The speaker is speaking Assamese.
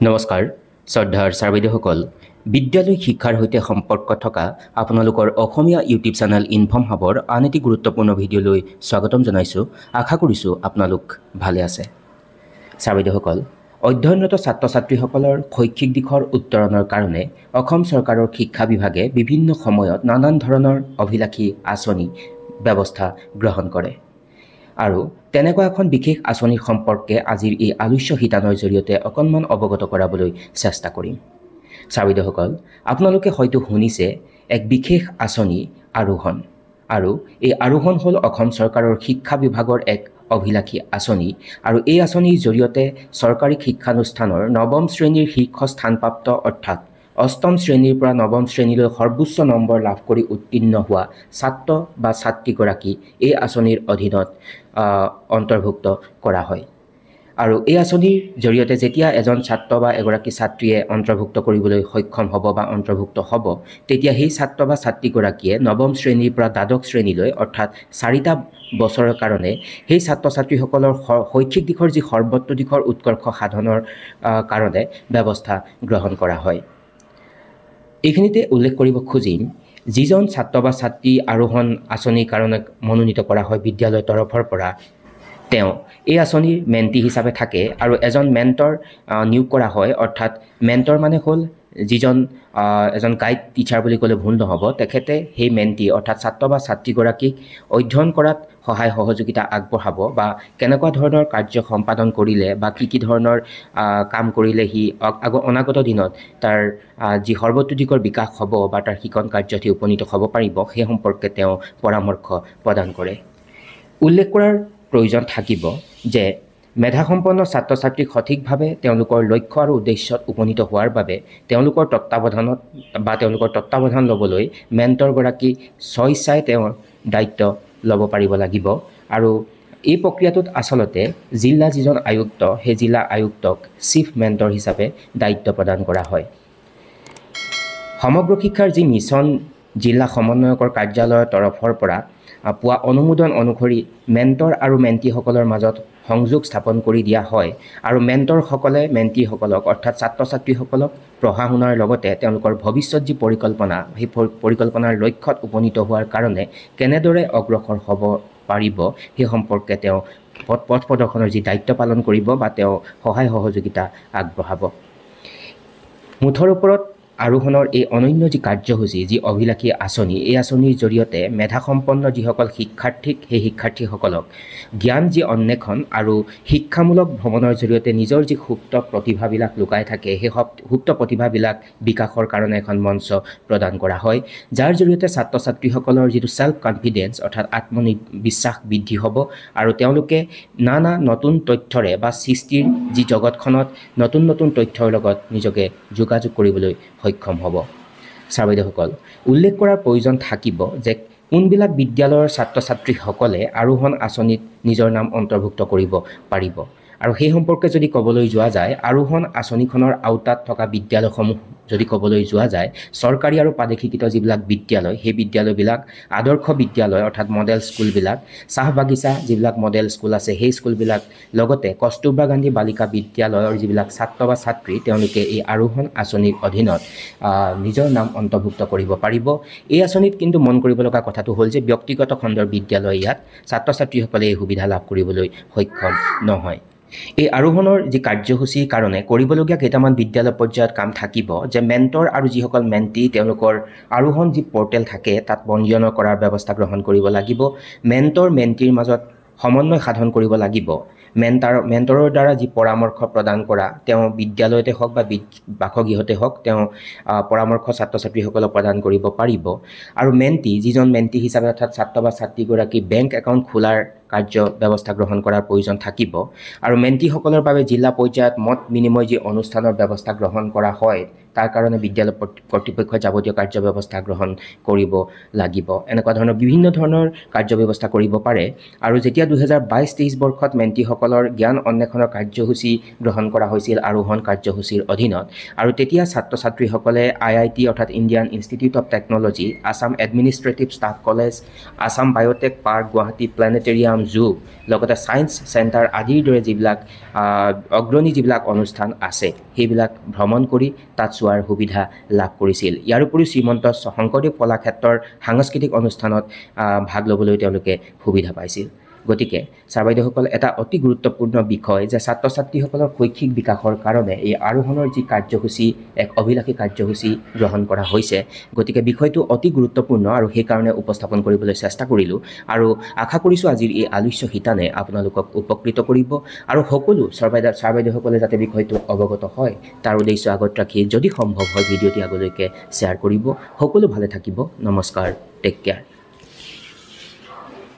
নমস্কাৰ শ্ৰদ্ধাৰ ছাৰ বাইদেউসকল বিদ্যালয় শিক্ষাৰ সৈতে সম্পৰ্ক থকা আপোনালোকৰ অসমীয়া ইউটিউব চেনেল ইনফৰ্ম হাবৰ আন এটি গুৰুত্বপূৰ্ণ ভিডিঅ'লৈ স্বাগতম জনাইছোঁ। আশা কৰিছোঁ আপোনালোক ভালে আছে। ছাৰ বাইদেউসকল অধ্যয়নৰত ছাত্ৰ ছাত্ৰীসকলৰ শৈক্ষিক দিশৰ উত্তৰণৰ কাৰণে অসম চৰকাৰৰ শিক্ষা বিভাগে বিভিন্ন সময়ত নানান ধৰণৰ অভিলাষী আঁচনি ব্যৱস্থা গ্ৰহণ কৰে আৰু তেনেকুৱা এখন বিশেষ আঁচনিৰ সম্পৰ্কে আজিৰ এই আলোচ্য শিতানৰ জৰিয়তে অকণমান অৱগত কৰাবলৈ চেষ্টা কৰিম। ছাৰ বাইদেউসকল আপোনালোকে হয়তো শুনিছে এক বিশেষ আঁচনি আৰোহণ, আৰু এই আৰোহণ হ'ল অসম চৰকাৰৰ শিক্ষা বিভাগৰ এক অভিলাষী আঁচনি আৰু এই আঁচনিৰ জৰিয়তে চৰকাৰী শিক্ষানুষ্ঠানৰ নৱম শ্ৰেণীৰ শীৰ্ষস্থানপ্ৰাপ্ত অৰ্থাৎ অষ্টম শ্ৰেণীৰ পৰা নৱম শ্ৰেণীলৈ সৰ্বোচ্চ নম্বৰ লাভ কৰি উত্তীৰ্ণ হোৱা ছাত্ৰ বা ছাত্ৰীগৰাকী এই আঁচনিৰ অধীনত অন্তৰ্ভুক্ত কৰা হয়। আৰু এই আঁচনিৰ জৰিয়তে যেতিয়া এজন ছাত্ৰ বা এগৰাকী ছাত্ৰীয়ে অন্তৰ্ভুক্ত কৰিবলৈ সক্ষম হ'ব বা অন্তৰ্ভুক্ত হ'ব, তেতিয়া সেই ছাত্ৰ বা ছাত্ৰীগৰাকীয়ে নৱম শ্ৰেণীৰ পৰা দ্বাদশ শ্ৰেণীলৈ অৰ্থাৎ 4টা বছৰৰ কাৰণে সেই ছাত্ৰ ছাত্ৰীসকলৰ শৈক্ষিক দিশৰ যি সৰ্বত্ৰ দিশৰ উৎকৰ্ষ সাধনৰ কাৰণে ব্যৱস্থা গ্ৰহণ কৰা হয়। এইখিনিতে উল্লেখ কৰিব খুজিম, যিজন ছাত্ৰ বা ছাত্ৰী আৰোহণ আঁচনিৰ কাৰণে মনোনীত কৰা হয় বিদ্যালয়ৰ তৰফৰ পৰা, তেওঁ এই আঁচনিৰ মেণ্টি হিচাপে থাকে আৰু এজন মেণ্টৰ নিয়োগ কৰা হয়। অৰ্থাৎ মেণ্টৰ মানে হ'ল যিজন এজন গাইড টিচাৰ বুলি ক'লে ভুল নহ'ব, তেখেতে সেই মেণ্টি অৰ্থাৎ ছাত্ৰ বা ছাত্ৰীগৰাকীক অধ্যয়ন কৰাত সহায় সহযোগিতা আগবঢ়াব বা কেনেকুৱা ধৰণৰ কাৰ্য সম্পাদন কৰিলে বা কি ধৰণৰ কাম কৰিলে সি অনাগত দিনত তাৰ যি সৰ্বত্ৰ দিশৰ বিকাশ হ'ব বা তাৰ শিকন কাৰ্যত সি উপনীত হ'ব পাৰিব, সেই সম্পৰ্কে তেওঁ পৰামৰ্শ প্ৰদান কৰে। উল্লেখ কৰাৰ প্ৰয়োজন থাকিব যে মেধাসম্পন্ন ছাত্ৰ ছাত্ৰীক সঠিকভাৱে তেওঁলোকৰ লক্ষ্য আৰু উদ্দেশ্যত উপনীত হোৱাৰ বাবে তেওঁলোকৰ তত্ত্বাৱধান ল'বলৈ মেণ্টৰগৰাকী স্বইচ্ছাই তেওঁৰ দায়িত্ব ল'ব পাৰিব লাগিব। আৰু এই প্ৰক্ৰিয়াটোত আচলতে জিলা যিজন আয়ুক্ত, সেই জিলা আয়ুক্তক চিফ মেণ্টৰ হিচাপে দায়িত্ব প্ৰদান কৰা হয়। সমগ্ৰ শিক্ষাৰ যি মিছন জিলা সমন্বয়কৰ কাৰ্যালয়ৰ তৰফৰ পৰা পোৱা অনুমোদন অনুসৰি মেণ্টৰ আৰু মেণ্টিসকলৰ মাজত সংযোগ স্থাপন কৰি দিয়া হয় আৰু মেণ্টৰসকলে মেণ্টিসকলক অৰ্থাৎ ছাত্ৰ ছাত্ৰীসকলক পঢ়া শুনাৰ লগতে তেওঁলোকৰ ভৱিষ্যত যি পৰিকল্পনা, সেই পৰিকল্পনাৰ লক্ষ্যত উপনীত হোৱাৰ কাৰণে কেনেদৰে অগ্ৰসৰ হ'ব পাৰিব সেই সম্পৰ্কে তেওঁ পথ প্ৰদৰ্শনৰ যি দায়িত্ব পালন কৰিব বা তেওঁ সহায় সহযোগিতা আগবঢ়াব। মুঠৰ ওপৰত আৰোহণৰ এই অনন্য যি কাৰ্যসূচী, যি অভিলাষী আঁচনি, এই আঁচনিৰ জৰিয়তে মেধাসম্পন্ন যিসকল শিক্ষাৰ্থীক, সেই শিক্ষাৰ্থীসকলক জ্ঞান যি অন্বেষণ আৰু শিক্ষামূলক ভ্ৰমণৰ জৰিয়তে নিজৰ যি সুপ্ত প্ৰতিভাবিলাক লুকাই থাকে, সেই সুপ্ত প্ৰতিভাবিলাক বিকাশৰ কাৰণে এখন মঞ্চ প্ৰদান কৰা হয়, যাৰ জৰিয়তে ছাত্ৰ ছাত্ৰীসকলৰ যিটো ছেল্ফ কনফিডেন্স অৰ্থাৎ আত্মবিশ্বাস বৃদ্ধি হ'ব আৰু তেওঁলোকে নানা নতুন তথ্যৰে বা সৃষ্টিৰ যি জগতখনত নতুন নতুন তথ্যৰ লগত নিজকে যোগাযোগ কৰিবলৈ সক্ষম হ'ব। ছাৰ বাইদেউসকল উল্লেখ কৰাৰ প্ৰয়োজন থাকিব যে কোনবিলাক বিদ্যালয়ৰ ছাত্ৰ ছাত্ৰীসকলে আৰোহণ আঁচনিত নিজৰ নাম অন্তৰ্ভুক্ত কৰিব পাৰিব। আৰু সেই সম্পৰ্কে যদি ক'বলৈ যোৱা যায়, আৰোহণ আঁচনিখনৰ আওতাত থকা বিদ্যালয়সমূহ যদি ক'বলৈ যোৱা যায়, চৰকাৰী আৰু প্ৰাদেশিকৃত যিবিলাক বিদ্যালয়, সেই বিদ্যালয়বিলাক আদৰ্শ বিদ্যালয় অৰ্থাৎ মডেল স্কুলবিলাক, চাহ বাগিচা যিবিলাক মডেল স্কুল আছে সেই স্কুলবিলাক, লগতে কস্তুৰবা গান্ধী বালিকা বিদ্যালয়ৰ যিবিলাক ছাত্ৰ বা ছাত্ৰী, তেওঁলোকে এই আৰোহণ আঁচনিৰ অধীনত নিজৰ নাম অন্তৰ্ভুক্ত কৰিব পাৰিব। এই আঁচনিত কিন্তু মন কৰিব লগা কথাটো হ'ল যে ব্যক্তিগত খণ্ডৰ বিদ্যালয় ইয়াত ছাত্ৰ ছাত্ৰীসকলে এই সুবিধা লাভ কৰিবলৈ সক্ষম নহয়। এই আৰোহণৰ যি কাৰ্যসূচীৰ কাৰণে কৰিবলগীয়া কেইটামান বিদ্যালয় পৰ্যায়ত কাম থাকিব যে মেণ্টৰ আৰু যিসকল মেণ্টি, তেওঁলোকৰ আৰোহণ যি পৰ্টেল থাকে তাত পঞ্জীয়ন কৰাৰ ব্যৱস্থা গ্ৰহণ কৰিব লাগিব। মেণ্টৰ মেণ্টিৰ মাজত সমন্বয় সাধন কৰিব লাগিব। মেণ্টৰৰ দ্বাৰা যি পৰামৰ্শ প্ৰদান কৰা, তেওঁ বিদ্যালয়তে হওক বা বাসগৃহতে হওক, তেওঁ পৰামৰ্শ ছাত্ৰ ছাত্ৰীসকলক প্ৰদান কৰিব পাৰিব। আৰু মেণ্টি, যিজন মেণ্টি হিচাপে অৰ্থাৎ ছাত্ৰ বা ছাত্ৰীগৰাকী বেংক একাউণ্ট খোলাৰ কাৰ্য ব্যৱস্থা গ্ৰহণ কৰাৰ প্ৰয়োজন থাকিব। আৰু মেণ্টিসকলৰ বাবে জিলা পৰ্যায়ত মত বিনিময় যি অনুষ্ঠানৰ ব্যৱস্থা গ্ৰহণ কৰা হয়, তাৰ কাৰণে বিদ্যালয় কৰ্তৃপক্ষই যাৱতীয় কাৰ্যব্যৱস্থা গ্ৰহণ কৰিব লাগিব। এনেকুৱা ধৰণৰ বিভিন্ন ধৰণৰ কাৰ্যব্যৱস্থা কৰিব পাৰে। আৰু যেতিয়া 2022-23 বৰ্ষত মেণ্টিসকলৰ জ্ঞান অন্বেষণৰ কাৰ্যসূচী গ্ৰহণ কৰা হৈছিল আৰোহণ কাৰ্যসূচীৰ অধীনত, আৰু তেতিয়া ছাত্ৰ ছাত্ৰীসকলে IIT অৰ্থাৎ Indian institute of technology, Assam administrative staff college, Assam biotech park, Guwahati planetarium, zoo, লগতে ছায়েন্স চেণ্টাৰ আদিৰ দৰে যিবিলাক অগ্ৰণী যিবিলাক অনুষ্ঠান আছে সেইবিলাক ভ্ৰমণ কৰি তাত চোৱাৰ সুবিধা লাভ কৰিছিল। ইয়াৰ উপৰিও শ্ৰীমন্ত শংকৰদেৱ কলাক্ষেত্ৰৰ সাংস্কৃতিক অনুষ্ঠানত ভাগ ল'বলৈ তেওঁলোকে সুবিধা পাইছিল। গতিকে ছাৰ বাইদেউসকল, এটা অতি গুৰুত্বপূৰ্ণ বিষয় যে ছাত্ৰ ছাত্ৰীসকলৰ শৈক্ষিক বিকাশৰ কাৰণে এই আৰোহণৰ যি কাৰ্যসূচী, এক অভিলাষী কাৰ্যসূচী গ্ৰহণ কৰা হৈছে। গতিকে বিষয়টো অতি গুৰুত্বপূৰ্ণ আৰু সেইকাৰণে উপস্থাপন কৰিবলৈ চেষ্টা কৰিলোঁ। আৰু আশা কৰিছোঁ আজিৰ এই আলোচ্য শিতানে আপোনালোকক উপকৃত কৰিব আৰু সকলো ছাৰ বাইদেউসকলে যাতে বিষয়টো অৱগত হয় তাৰ উদ্দেশ্য আগত ৰাখি যদি সম্ভৱ হয় ভিডিঅ'টি আগলৈকে শ্বেয়াৰ কৰিব। সকলো ভালে থাকিব। নমস্কাৰ, টেক কেয়াৰ।